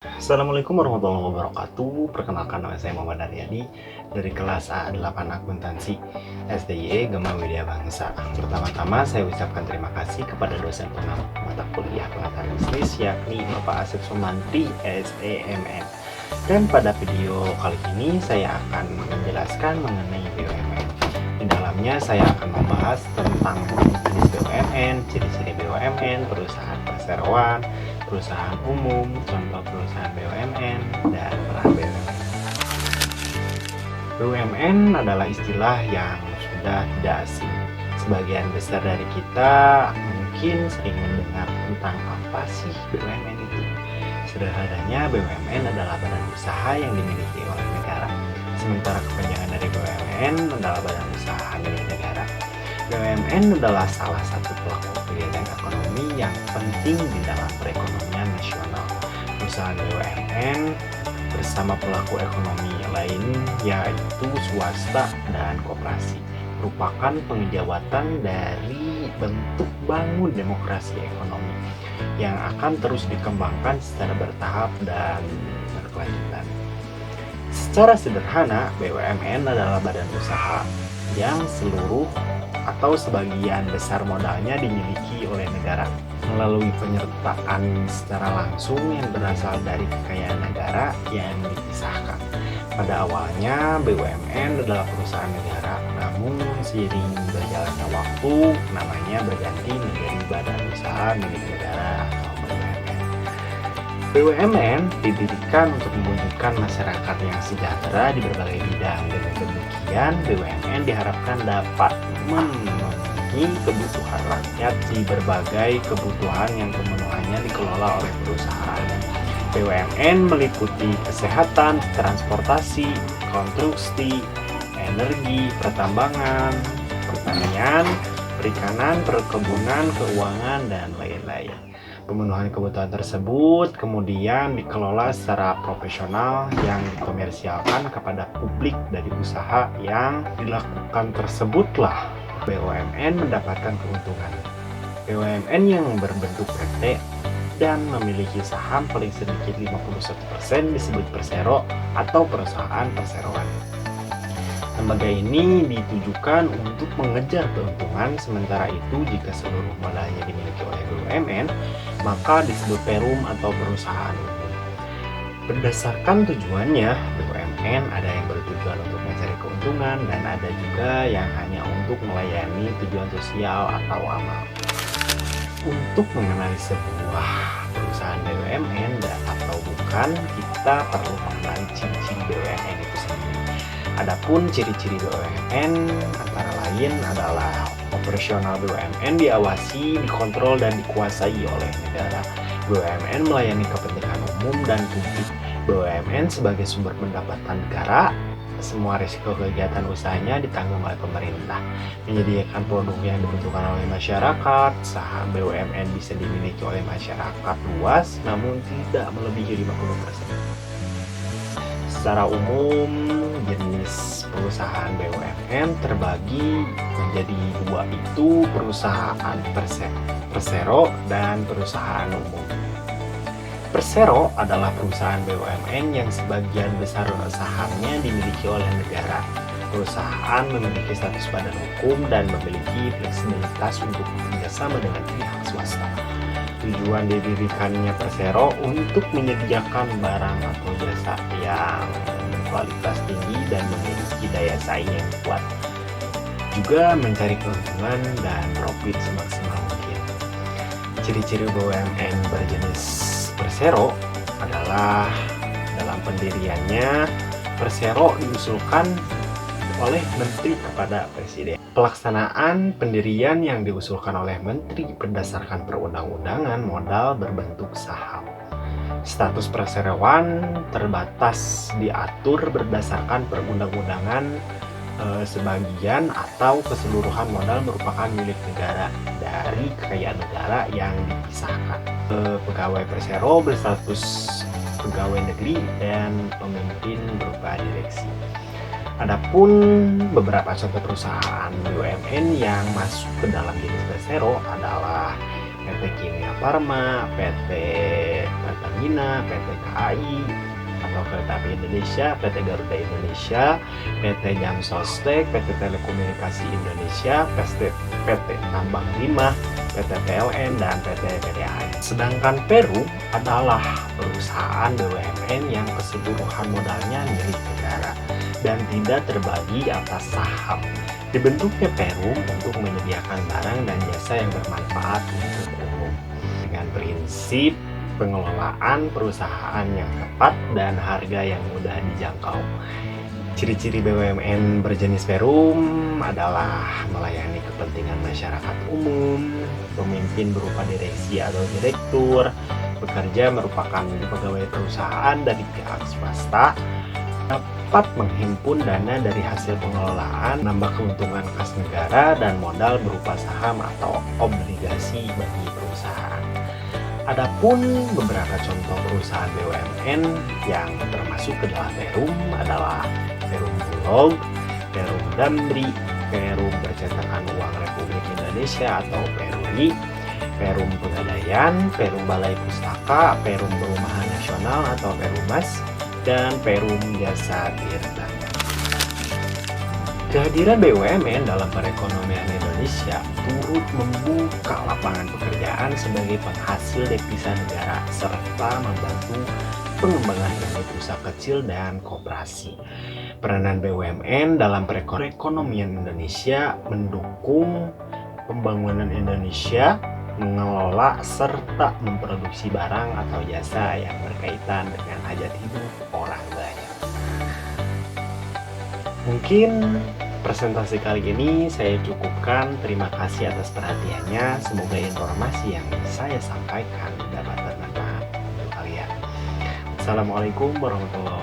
Assalamualaikum warahmatullahi wabarakatuh. Perkenalkan, nama saya Muhammad Aryadi dari kelas A8 Akuntansi SDIE Gema Widya Bangsa. Pertama-tama saya ucapkan terima kasih kepada dosen pengampu mata kuliah pengetahuan bisnis yakni Bapak Asep Sumantri SEMN. Dan pada video kali ini saya akan menjelaskan mengenai BUMN. Di dalamnya saya akan membahas tentang jenis BUMN, ciri-ciri BUMN, perusahaan perseroan, perusahaan umum, contoh perusahaan BUMN, dan peran BUMN. BUMN adalah istilah yang sudah tidak asing. Sebagian besar dari kita mungkin sering mendengar tentang apa sih BUMN itu. Sederhananya, BUMN adalah badan usaha yang dimiliki oleh negara. Sementara kepanjangan dari BUMN adalah badan usaha milik negara. BUMN adalah salah satu pelaku kegiatan ekonomi yang penting di dalam perekonomian nasional. Perusahaan BUMN bersama pelaku ekonomi lain yaitu swasta dan koperasi merupakan pengejawatan dari bentuk bangun demokrasi ekonomi yang akan terus dikembangkan secara bertahap dan berkelanjutan. Secara sederhana, BUMN adalah badan usaha yang seluruh atau sebagian besar modalnya dimiliki oleh negara melalui penyertaan secara langsung yang berasal dari kekayaan negara yang dipisahkan. Pada awalnya BUMN adalah perusahaan negara, namun seiring berjalannya waktu namanya berganti menjadi badan usaha milik negara atau BUMN. BUMN didirikan untuk mewujudkan masyarakat yang sejahtera di berbagai bidang. Dengan demikian, BUMN diharapkan dapat memenuhi kebutuhan rakyat di berbagai kebutuhan yang kemenuhannya dikelola oleh perusahaan. BUMN meliputi kesehatan, transportasi, konstruksi, energi, pertambangan, pertanian, perikanan, perkebunan, keuangan, dan lain-lain. Pemenuhan kebutuhan tersebut kemudian dikelola secara profesional yang dikomersialkan kepada publik dari usaha yang dilakukan tersebutlah BUMN mendapatkan keuntungan. BUMN yang berbentuk PT dan memiliki saham paling sedikit 51% disebut persero atau perusahaan perseroan. Lembaga ini ditujukan untuk mengejar keuntungan, sementara itu jika seluruh modalnya dimiliki oleh BUMN, maka disebut perum atau perusahaan umum. Berdasarkan tujuannya, BUMN ada yang bertujuan untuk mencari keuntungan dan ada juga yang hanya untuk melayani tujuan sosial atau amal. Untuk mengenali sebuah perusahaan BUMN atau bukan, kita perlu mengenali ciri-ciri BUMN itu sendiri. Adapun ciri-ciri BUMN antara lain adalah operasional BUMN diawasi, dikontrol, dan dikuasai oleh negara. BUMN melayani kepentingan umum dan publik. BUMN sebagai sumber pendapatan negara. Semua risiko kegiatan usahanya ditanggung oleh pemerintah. Menyediakan produk yang dibutuhkan oleh masyarakat. Saham BUMN bisa dimiliki oleh masyarakat luas, namun tidak melebihi 50%. Secara umum, jenis perusahaan BUMN terbagi menjadi dua, itu perusahaan persero dan perusahaan umum. Persero adalah perusahaan BUMN yang sebagian besar sahamnya dimiliki oleh negara. Perusahaan memiliki status badan hukum dan memiliki fleksibilitas untuk bekerjasama dengan pihak swasta. Tujuan didirikannya Persero untuk menyediakan barang atau jasa yang berkualitas tinggi dan memiliki daya saing yang kuat. Juga mencari keuntungan dan profit semaksimal mungkin. Ciri-ciri BUMN berjenis Persero adalah dalam pendiriannya, Persero diusulkan oleh Menteri kepada Presiden. Pelaksanaan pendirian yang diusulkan oleh Menteri berdasarkan perundang-undangan modal berbentuk saham. Status perseroan terbatas diatur berdasarkan perundang-undangan, sebagian atau keseluruhan modal merupakan milik negara dari kekayaan negara yang dipisahkan. Pegawai Persero berstatus pegawai negeri dan pemimpin berupa direksi. Adapun beberapa contoh perusahaan BUMN yang masuk ke dalam jenis Persero adalah PT Kimia Farma, PT Pertamina, PT KAI, atau Kereta Api Indonesia, PT Garuda Indonesia, PT Jam Sostek, PT Telekomunikasi Indonesia, PT Tambang Timah, PT PLN, dan PT PDAM. Sedangkan Perum adalah perusahaan BUMN yang keseluruhan modalnya milik negara dan tidak terbagi atas saham. Dibentuknya Perum untuk menyediakan barang dan jasa yang bermanfaat untuk umum dengan prinsip pengelolaan perusahaan yang tepat dan harga yang mudah dijangkau. Ciri-ciri BUMN berjenis Perum adalah melayani kepentingan masyarakat umum, pemimpin berupa direksi atau direktur, bekerja merupakan pegawai perusahaan dari pihak swasta, dapat menghimpun dana dari hasil pengelolaan, nambah keuntungan kas negara, dan modal berupa saham atau obligasi bagi perusahaan. Adapun beberapa contoh perusahaan BUMN yang termasuk ke dalam Perum adalah Perum Bulog, Perum Damri, Perum Percetakan Uang Republik Indonesia atau Peruri, Perum Pegadaian, Perum Balai Pustaka, Perum Perumahan Nasional atau Perumas, dan Perum Jasa Tirta. Kehadiran BUMN dalam perekonomian Indonesia turut membuka lapangan pekerjaan sebagai penghasil devisa negara serta membantu pengembangan unit usaha kecil dan koperasi. Peranan BUMN dalam perekonomian Indonesia mendukung pembangunan Indonesia, mengelola serta memproduksi barang atau jasa yang berkaitan dengan hajat hidup orang banyak. Mungkin presentasi kali ini saya cukupkan. Terima kasih atas perhatiannya. Semoga informasi yang saya sampaikan dapat bermanfaat untuk kalian. Assalamualaikum warahmatullahi wabarakatuh.